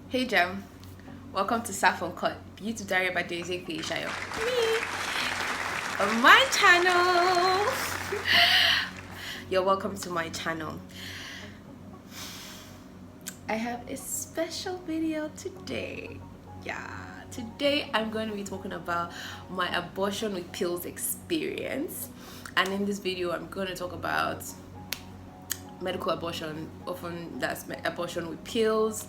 Hey Jem, welcome to Saffron Cut, YouTube Diary by Daisy Fishayo. Me on my channel. You're welcome to my channel. I have a special video today. Today I'm going to be talking about my abortion with pills experience, and in this video I'm going to talk about medical abortion, often that's abortion with pills,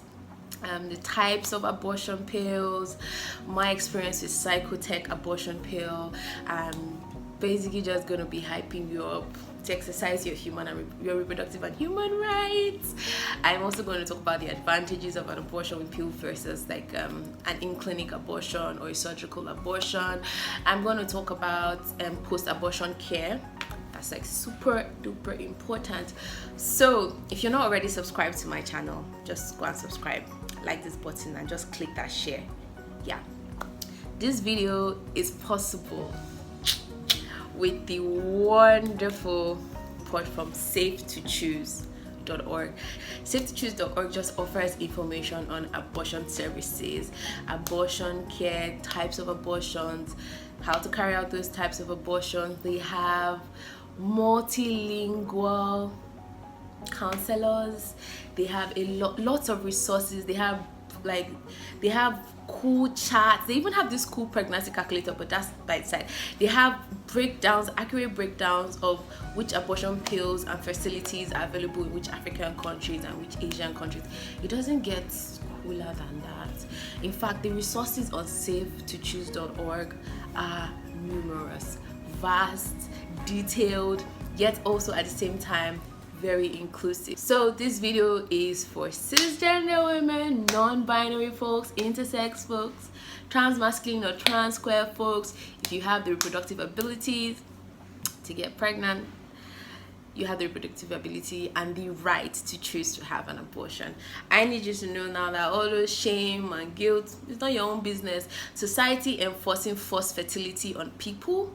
the types of abortion pills, my experience with Cytotec abortion pill, and basically just gonna be hyping you up to exercise your your reproductive and human rights. I'm also going to talk about the advantages of an abortion with pill versus like an in-clinic abortion or a surgical abortion. I'm going to talk about post-abortion care. That's like super duper important. So if you're not already subscribed to my channel, just go and subscribe, like this button, and just click that share. This video is possible with the wonderful platform safetochoose.org. Safetochoose.org just offers information on abortion services, abortion care, types of abortions, how to carry out those types of abortions. They have multilingual counselors, they have lots of resources, they have cool charts, they even have this cool pregnancy calculator, but that's by its side. They have accurate breakdowns of which abortion pills and facilities are available in which African countries and which Asian countries. It doesn't get cooler than that. In fact, the resources on safetochoose.org are numerous, vast, detailed, yet also at the same time very inclusive. So this video is for cisgender women, non-binary folks, intersex folks, trans-masculine or trans-queer folks. If you have the reproductive abilities to get pregnant, you have the reproductive ability and the right to choose to have an abortion. I need you to know now that all those shame and guilt, it's not your own business. Society enforcing forced fertility on people,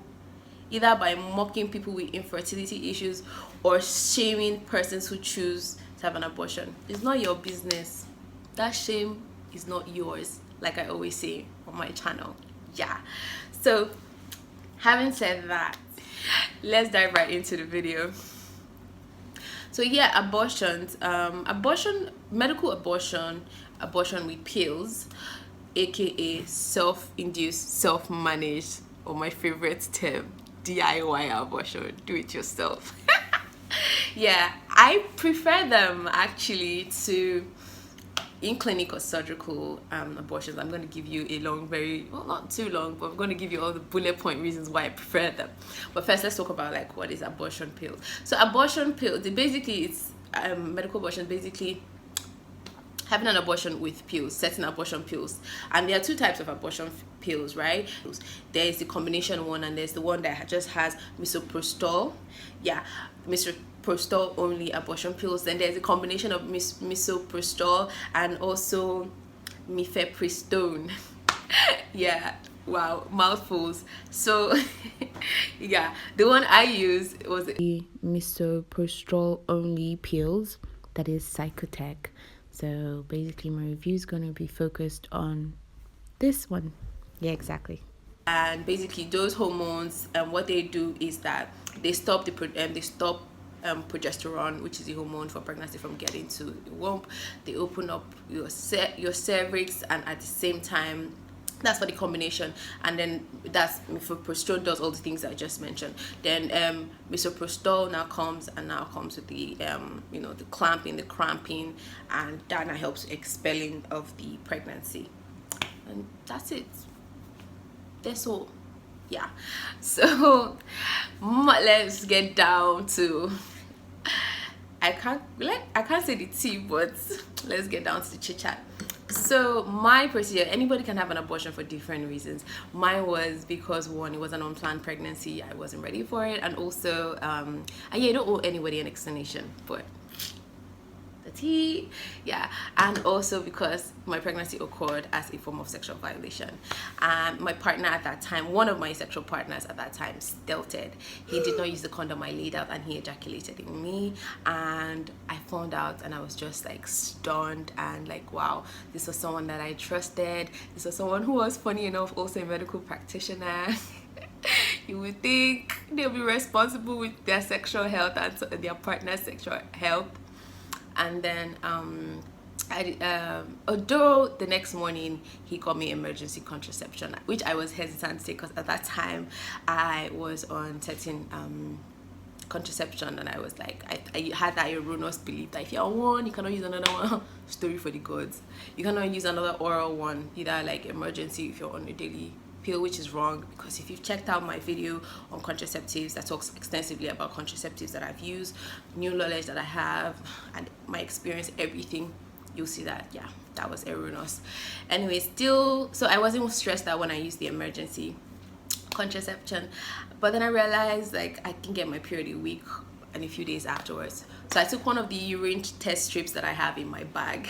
either by mocking people with infertility issues or shaming persons who choose to have an abortion, it's not your business. That shame is not yours, like I always say on my channel. So having said that, let's dive right into the video. So abortions, medical abortion with pills, aka self-induced, self-managed, or my favorite term, DIY abortion, do it yourself. I prefer them actually to in-clinic or surgical abortions. I'm going to give you a long, not too long, but I'm going to give you all the bullet point reasons why I prefer them. But first, let's talk about like what is abortion pills. So abortion pills, it's medical abortion, basically having an abortion with pills, certain abortion pills. And there are two types of abortion pills, right? There is the combination one, and there's the one that just has misoprostol. Misoprostol only abortion pills. Then there's a combination of misoprostol and also mifepristone. Wow, mouthfuls. So the one I used was the misoprostol only pills, that is Cytotec. So basically my review is going to be focused on this one. Exactly. And basically those hormones, what they do is that they stop progesterone, which is the hormone for pregnancy, from getting to the womb. They open up your cervix, and at the same time, that's for the combination. And then that's misoprostol does all the things I just mentioned. Then misoprostol now comes with the the clamping, the cramping, and that now helps expelling of the pregnancy. And that's it. That's all. So let's get down to, I can't say the tea, but let's get down to the chit chat. So my procedure, anybody can have an abortion for different reasons. Mine was because, one, it was an unplanned pregnancy, I wasn't ready for it, and also you don't owe anybody an explanation, but the tea. Yeah. And also because my pregnancy occurred as a form of sexual violation, and my partner at that time, one of my sexual partners at that time, stilted. He did not use the condom I laid out, and he ejaculated in me, and I found out, and I was just like stunned, and like, wow, this was someone that I trusted. This was someone who was, funny enough, also a medical practitioner. You would think they'll be responsible with their sexual health and their partner's sexual health. And then although the next morning he called me emergency contraception, which I was hesitant to take, because at that time I was on certain contraception, and I was like, I had that erroneous belief that if you're on one, you cannot use another one. Story for the gods. You cannot use another oral one, either like emergency if you're on a daily pill, which is wrong, because if you've checked out my video on contraceptives that talks extensively about contraceptives that I've used, new knowledge that I have, and my experience, everything, you'll see that, yeah, that was erroneous. Anyway, still, so I wasn't stressed out when I used the emergency contraception, but then I realized like I can get my period a week and a few days afterwards. So I took one of the urine test strips that I have in my bag.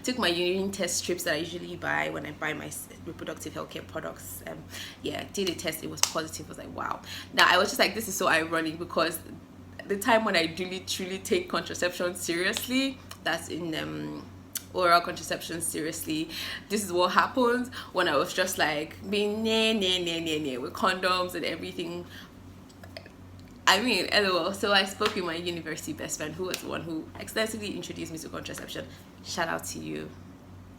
Took my urine test strips that I usually buy when I buy my reproductive healthcare products. Yeah, did a test, it was positive. I was like, wow. Now I was just like, this is so ironic, because the time when I really truly take contraception seriously, that's in oral contraception seriously, this is what happens when I was just like being with condoms and everything. I mean, LOL. So I spoke with my university best friend, who was the one who extensively introduced me to contraception. Shout out to you,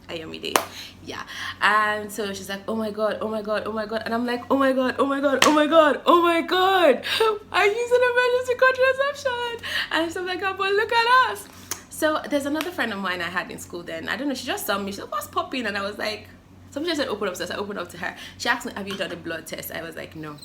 Ayomide. Yeah. And so she's like, oh my god, oh my god, oh my god. And I'm like, oh my god, oh my god, oh my god, oh my god, I use an emergency contraception. And so I'm like, oh, but look at us. So there's another friend of mine I had in school then. I don't know, she just saw me. She said, what's popping? And I was like, somebody just said open up. So I opened up to her. She asked me, have you done a blood test? I was like, no.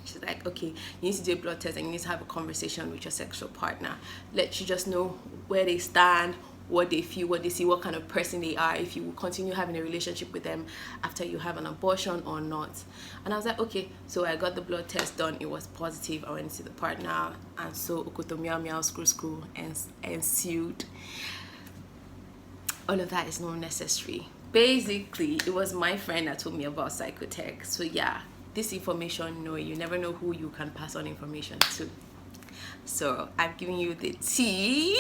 She's like, okay, you need to do a blood test and you need to have a conversation with your sexual partner. Let you just know where they stand, what they feel, what they see, what kind of person they are, if you will continue having a relationship with them after you have an abortion or not. And I was like, okay. So I got the blood test done. It was positive. I went to the partner, and so okoto meow meow screw and ensued. All of that is not necessary. Basically, it was my friend that told me about Cytotec. So yeah, this information, no, you never know who you can pass on information to. So I've given you the tea.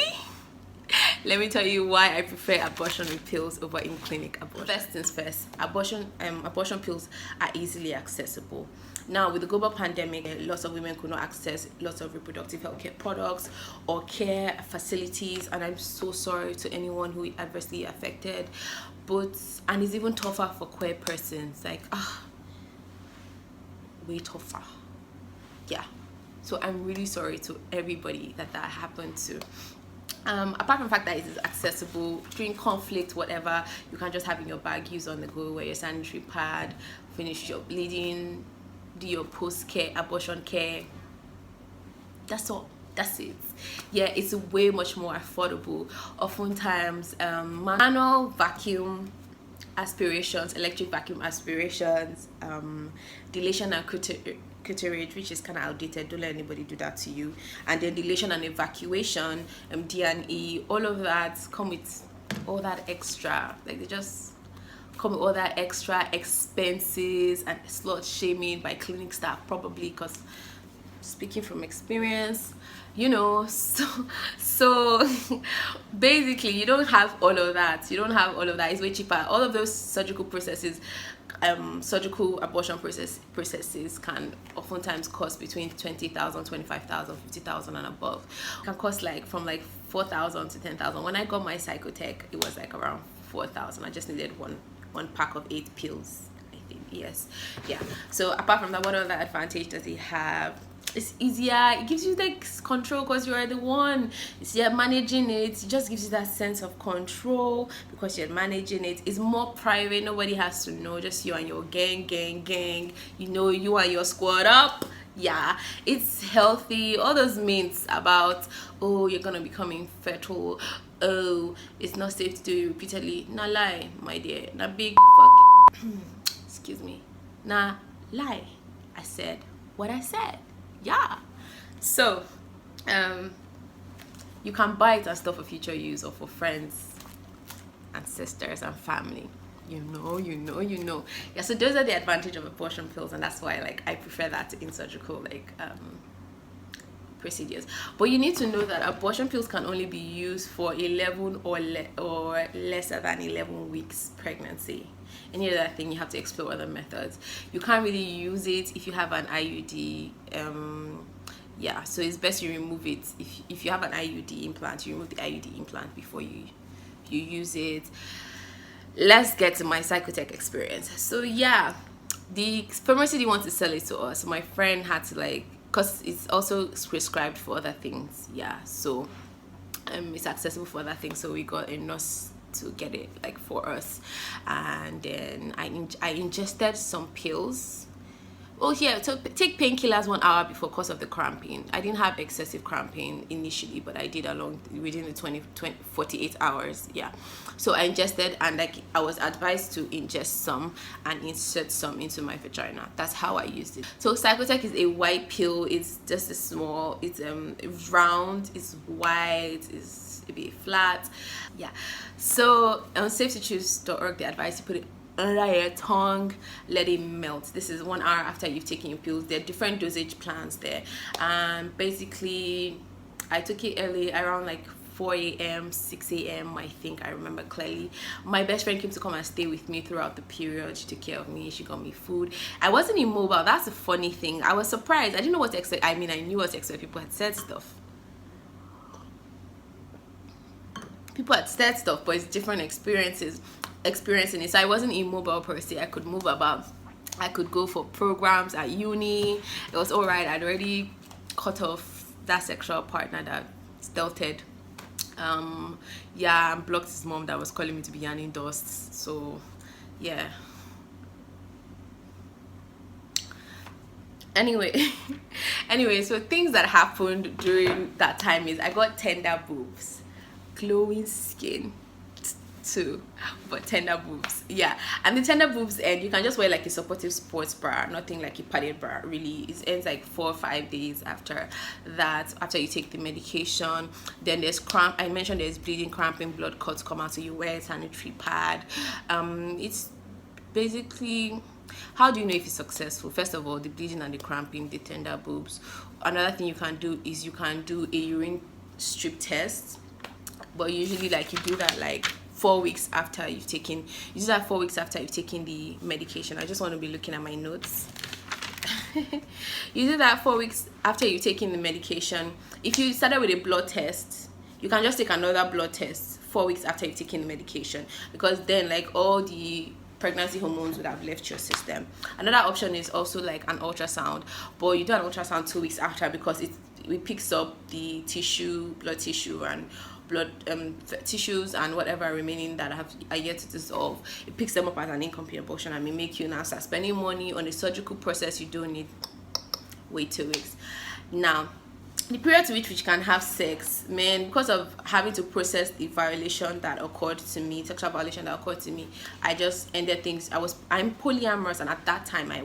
Let me tell you why I prefer abortion with pills over in-clinic abortion. First things first, abortion pills are easily accessible. Now, with the global pandemic, lots of women could not access lots of reproductive healthcare products or care facilities, and I'm so sorry to anyone who is adversely affected. And it's even tougher for queer persons, like, way tougher. Yeah. So I'm really sorry to everybody that happened to. Apart from the fact that it is accessible during conflict, whatever, you can just have in your bag, use on the go, wear your sanitary pad, finish your bleeding, do your post-care, abortion care. That's all. That's it. Yeah, it's way much more affordable. Oftentimes, manual vacuum aspirations, electric vacuum aspirations, dilation and curettage, which is kind of outdated, don't let anybody do that to you, and then dilation and evacuation, D&E, all of that come with all that extra, like they just come with all that extra expenses and slut shaming by clinic staff, probably, because speaking from experience, you know, so basically you don't have all of that. It's way cheaper. All of those surgical processes, surgical abortion processes can oftentimes cost between 20,000, 25,000, 50,000 and above. It can cost from 4,000 to 10,000. When I got my Cytotec, it was like around 4,000. I just needed one pack of 8 pills, I think. Yes. Yeah. So apart from that, what other advantage does it have? It's easier. It gives you control because you are the one. You're managing it. It just gives you that sense of control because you're managing it. It's more private. Nobody has to know. Just you and your gang. You know, you and your squad up. Yeah, it's healthy. All those myths about, oh, you're gonna become infertile. Oh, it's not safe to do it repeatedly. Nah, lie, my dear. Nah, big fucking excuse me. Nah, lie. I said what I said. Yeah. So You can buy it and stuff for future use or for friends and sisters and family. You know. Yeah, so those are the advantage of abortion pills, and that's why like I prefer that in surgical like procedures. But you need to know that abortion pills can only be used for 11 or lesser than 11 weeks pregnancy. Any other thing, you have to explore other methods. You can't really use it if you have an IUD. Yeah, so it's best you remove it. If you have an IUD implant, you remove the IUD implant before you use it. Let's get to my Cytotec experience. So yeah, the pharmacy wants to sell it to us. My friend had to like, because it's also prescribed for other things. Yeah, so it's accessible for other things. So we got a nurse to get it like for us, and then I ingested some pills. Oh yeah, so take painkillers 1 hour before cause of the cramping. I didn't have excessive cramping initially, but I did within the 48 hours. Yeah, so I ingested, and like I was advised to ingest some and insert some into my vagina. That's how I used it. So Cytotec is a white pill. It's just a small, it's round, it's white, it's a bit flat. Yeah, so on safetychoose.org they advise you put it under your tongue, let it melt. This is 1 hour after you've taken your pills. There are different dosage plans there, and basically I took it early around like 4 a.m 6 a.m I think I remember clearly. My best friend came to come and stay with me throughout the period. She took care of me, she got me food. I wasn't immobile. That's the funny thing. I was surprised. I didn't know what to expect. I mean, I knew what to expect. People had said stuff, but it's different experiencing it. So I wasn't immobile per se. I could move about. I could go for programs at uni. It was all right. I'd already cut off that sexual partner that started. Yeah, and blocked his mom that was calling me to be yarning dust. So yeah. Anyway, so things that happened during that time is I got tender boobs, glowing skin too, but tender boobs. Yeah, and the tender boobs end, you can just wear like a supportive sports bra, nothing like a padded bra really. It ends like 4 or 5 days after that, after you take the medication. Then there's cramp. I mentioned there's bleeding, cramping, blood clots come out, so you wear a sanitary pad. It's basically, how do you know if it's successful? First of all, the bleeding and the cramping, the tender boobs. Another thing you can do is you can do a urine strip test, but usually like you do that like 4 weeks after you've taken, you do that 4 weeks after you've taken the medication. I just want to be looking at my notes. You do that 4 weeks after you've taken the medication. If you started with a blood test, you can just take another blood test 4 weeks after you've taken the medication, because then like all the pregnancy hormones would have left your system. Another option is also like an ultrasound, but you do an ultrasound 2 weeks after, because it picks up the tissue, blood tissue, and blood tissues and whatever remaining that are yet to dissolve. It picks them up as an incomplete abortion and may make you now start spending money on a surgical process you don't need. Wait 2 weeks. Now, the period to which we can have sex, man, because of having to process the violation that occurred to me, sexual violation that occurred to me, I just ended things. I'm polyamorous, and at that time I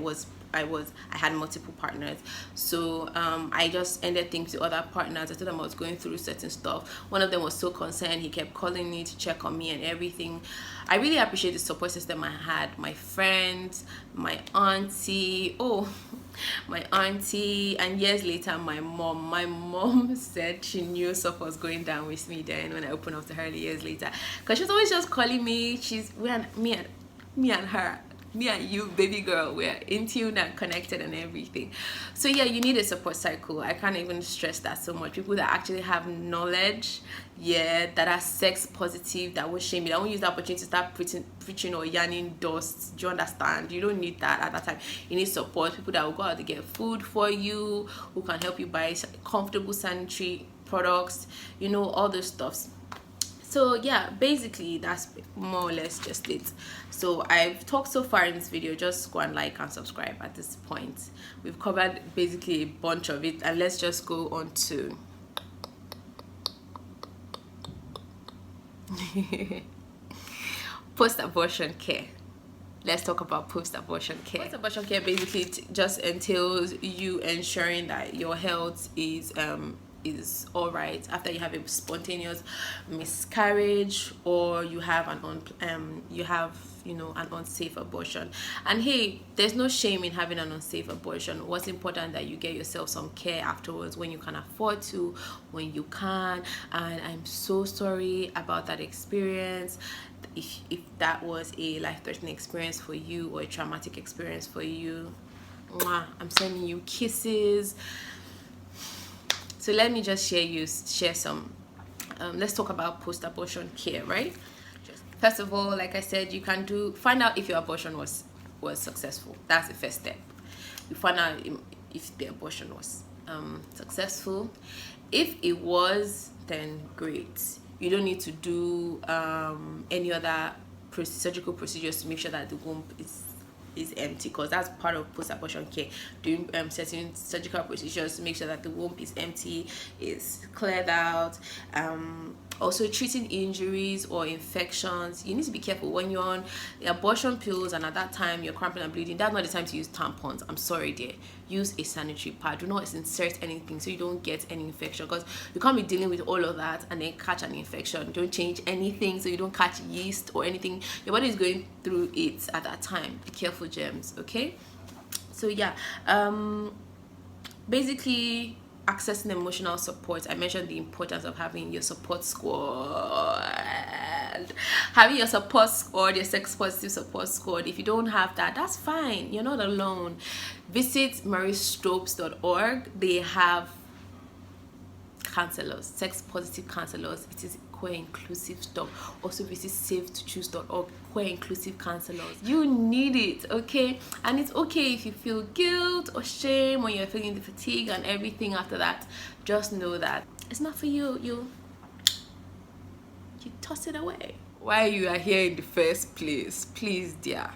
had multiple partners, so I just ended things with other partners. I told them I was going through certain stuff. One of them was so concerned, he kept calling me to check on me and everything. I really appreciate the support system I had. My friends, my auntie, and years later my mom said she knew stuff was going down with me then when I opened up to her years later, because she was always just calling me. Me and you, baby girl, we're in tune and connected and everything. So yeah, you need a support cycle. I can't even stress that so much. People that actually have knowledge, yeah, that are sex positive, that won't shame you, that won't use the opportunity to start preaching or yarning dust. Do you understand? You don't need that at that time. You need support. People that will go out to get food for you, who can help you buy comfortable sanitary products, you know, all those stuffs. So yeah, basically that's more or less just it. So I've talked so far in this video. Just go and like and subscribe at this point. We've covered basically a bunch of it, and let's just go on to post-abortion care. Let's talk about post-abortion care. Post-abortion care basically just entails you ensuring that your health is is all right after you have a spontaneous miscarriage, or you have an an unsafe abortion. And hey, there's no shame in having an unsafe abortion. What's important that you get yourself some care afterwards, when you can afford to, when you can. And I'm so sorry about that experience. If that was a life-threatening experience for you, or a traumatic experience for you, I'm sending you kisses. So let me just share some let's talk about post-abortion care, right? First of all, like I said, you can find out if your abortion was successful. That's the first step. You find out if the abortion was successful. If it was, then great. You don't need to do any other surgical procedures to make sure that the womb is empty, because that's part of post-abortion care, doing certain surgical procedures to make sure that the womb is empty, is cleared out. Also treating injuries or infections. You need to be careful when you're on the abortion pills and at that time you're cramping and bleeding. That's not the time to use tampons. I'm sorry, dear. Use a sanitary pad. Do not insert anything so you don't get any infection, because you can't be dealing with all of that and then catch an infection. Don't change anything so you don't catch yeast or anything. Your body is going through it at that time. Be careful, germs, okay? So yeah, basically accessing emotional support. I mentioned the importance of having your support squad. Having your support squad, your sex positive support squad. If you don't have that, that's fine. You're not alone. Visit marystopes.org. They have counselors, sex positive counselors. It is queer inclusive stuff. Also visit savetochoose.org, queer inclusive counselors. You need it, okay? And it's okay if you feel guilt or shame when you're feeling the fatigue and everything after that. Just know that it's not for you. You toss it away. Why you are here in the first place, please, dear,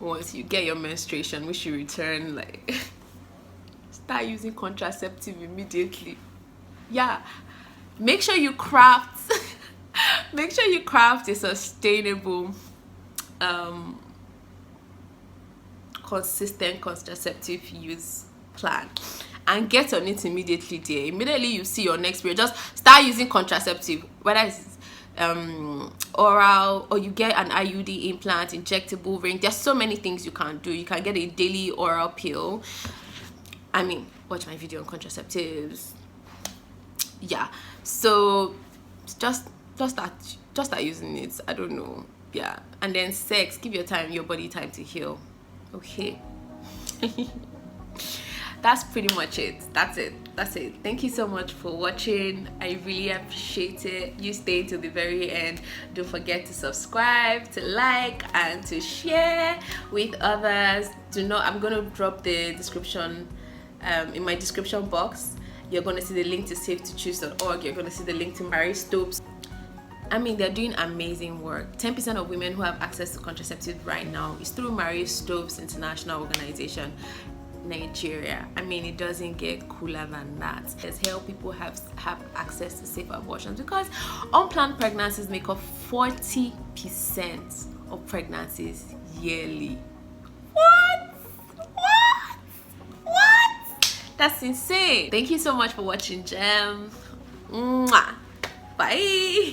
once you get your menstruation, we should return, like start using contraceptive immediately. Yeah, make sure you craft a sustainable consistent contraceptive use plan, and get on it immediately, dear. Immediately you see your next period, just start using contraceptive, whether it's oral or you get an IUD implant, injectable ring. There's so many things you can do. You can get a daily oral pill. I mean, watch my video on contraceptives. Yeah, so just start using it. I don't know. Yeah, and then sex, give your body time to heal, okay? That's pretty much it. That's it. Thank you so much for watching. I really appreciate it. You stay till the very end. Don't forget to subscribe, to like, and to share with others. I'm gonna drop the description in my description box. You're going to see the link to savetochoose.org. You're going to see the link to Mary Stopes. I mean, they're doing amazing work. 10% of women who have access to contraceptives right now is through Mary Stopes International Organization, Nigeria. I mean, it doesn't get cooler than that. Let's help people have access to safe abortions, because unplanned pregnancies make up 40% of pregnancies yearly. That's insane. Thank you so much for watching, Gem. Mwah. Bye.